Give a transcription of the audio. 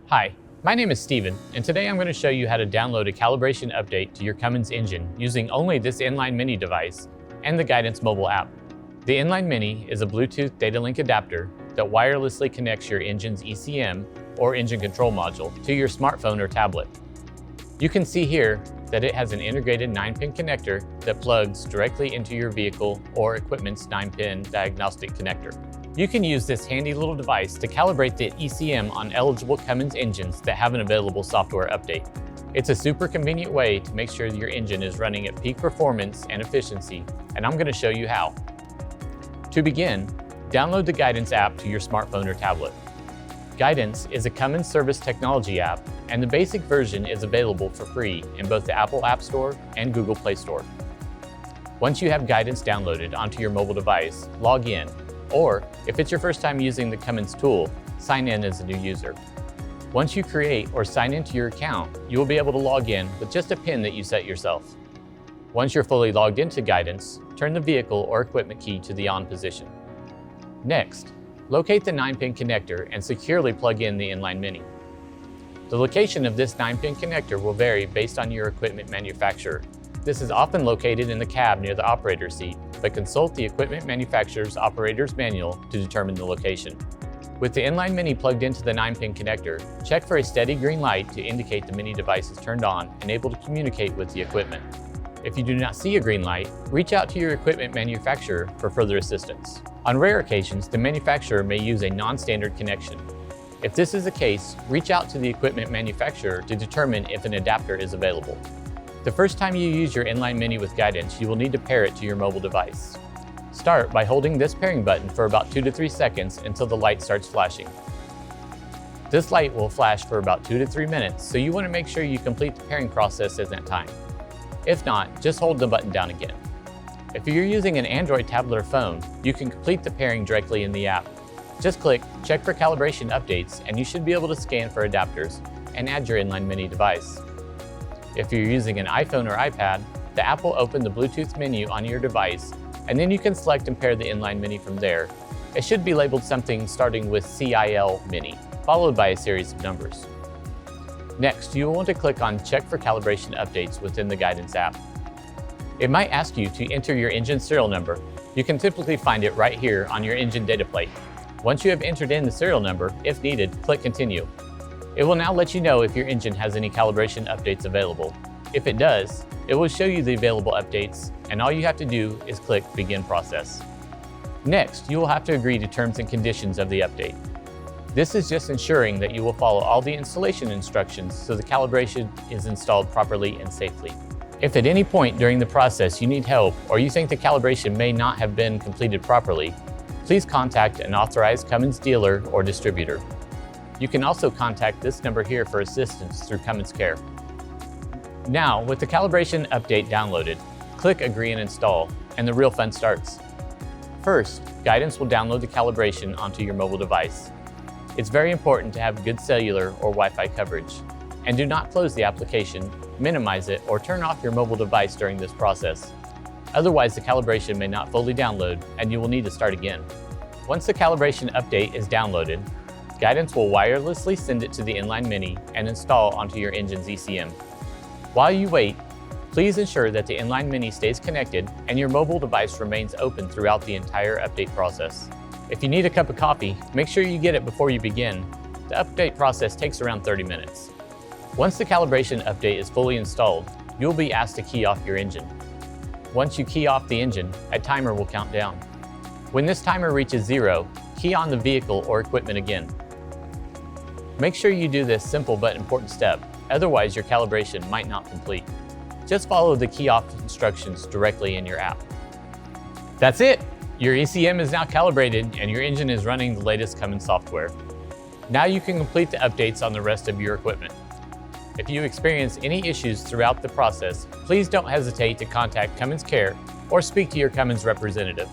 Hi, my name is Steven, and today I'm going to show you how to download a calibration update to your Cummins engine using only this INLINE Mini device and the Guidanz mobile app. The INLINE Mini is a Bluetooth datalink adapter that wirelessly connects your engine's ECM or engine control module to your smartphone or tablet. You can see here that it has an integrated 9-pin connector that plugs directly into your vehicle or equipment's 9-pin diagnostic connector. You can use this handy little device to calibrate the ECM on eligible Cummins engines that have an available software update. It's a super convenient way to make sure your engine is running at peak performance and efficiency, and I'm going to show you how. To begin, download the Guidanz app to your smartphone or tablet. Guidanz is a Cummins service technology app, and the basic version is available for free in both the Apple App Store and Google Play Store. Once you have Guidanz downloaded onto your mobile device, log in, or if it's your first time using the Cummins tool, sign in as a new user. Once you create or sign into your account, you will be able to log in with just a PIN that you set yourself. Once you're fully logged into Guidanz, turn the vehicle or equipment key to the on position. Next, locate the 9-pin connector and securely plug in the INLINE Mini. The location of this 9-pin connector will vary based on your equipment manufacturer. This is often located in the cab near the operator's seat, but consult the equipment manufacturer's operator's manual to determine the location. With the INLINE Mini plugged into the 9-pin connector, check for a steady green light to indicate the Mini device is turned on and able to communicate with the equipment. If you do not see a green light, reach out to your equipment manufacturer for further assistance. On rare occasions, the manufacturer may use a non-standard connection. If this is the case, reach out to the equipment manufacturer to determine if an adapter is available. The first time you use your INLINE Mini with Guidanz, you will need to pair it to your mobile device. Start by holding this pairing button for about 2 to 3 seconds until the light starts flashing. This light will flash for about 2 to 3 minutes, so you want to make sure you complete the pairing process in that time. If not, just hold the button down again. If you're using an Android tablet or phone, you can complete the pairing directly in the app. Just click Check for Calibration Updates and you should be able to scan for adapters and add your INLINE Mini device. If you're using an iPhone or iPad, the app will open the Bluetooth menu on your device, and then you can select and pair the INLINE Mini from there. It should be labeled something starting with CIL Mini, followed by a series of numbers. Next, you will want to click on Check for Calibration Updates within the Guidanz app. It might ask you to enter your engine serial number. You can typically find it right here on your engine data plate. Once you have entered in the serial number, if needed, click Continue. It will now let you know if your engine has any calibration updates available. If it does, it will show you the available updates, and all you have to do is click Begin Process. Next, you will have to agree to terms and conditions of the update. This is just ensuring that you will follow all the installation instructions so the calibration is installed properly and safely. If at any point during the process you need help or you think the calibration may not have been completed properly, please contact an authorized Cummins dealer or distributor. You can also contact this number here for assistance through Cummins Care. Now, with the calibration update downloaded, click Agree and Install, and the real fun starts. First, Guidanz will download the calibration onto your mobile device. It's very important to have good cellular or Wi-Fi coverage, and do not close the application, minimize it, or turn off your mobile device during this process. Otherwise, the calibration may not fully download, and you will need to start again. Once the calibration update is downloaded, Guidanz will wirelessly send it to the INLINE Mini and install onto your engine's ECM. While you wait, please ensure that the INLINE Mini stays connected and your mobile device remains open throughout the entire update process. If you need a cup of coffee, make sure you get it before you begin. The update process takes around 30 minutes. Once the calibration update is fully installed, you'll be asked to key off your engine. Once you key off the engine, a timer will count down. When this timer reaches 0, key on the vehicle or equipment again. Make sure you do this simple but important step, otherwise your calibration might not complete. Just follow the key off instructions directly in your app. That's it! Your ECM is now calibrated and your engine is running the latest Cummins software. Now you can complete the updates on the rest of your equipment. If you experience any issues throughout the process, please don't hesitate to contact Cummins Care or speak to your Cummins representative.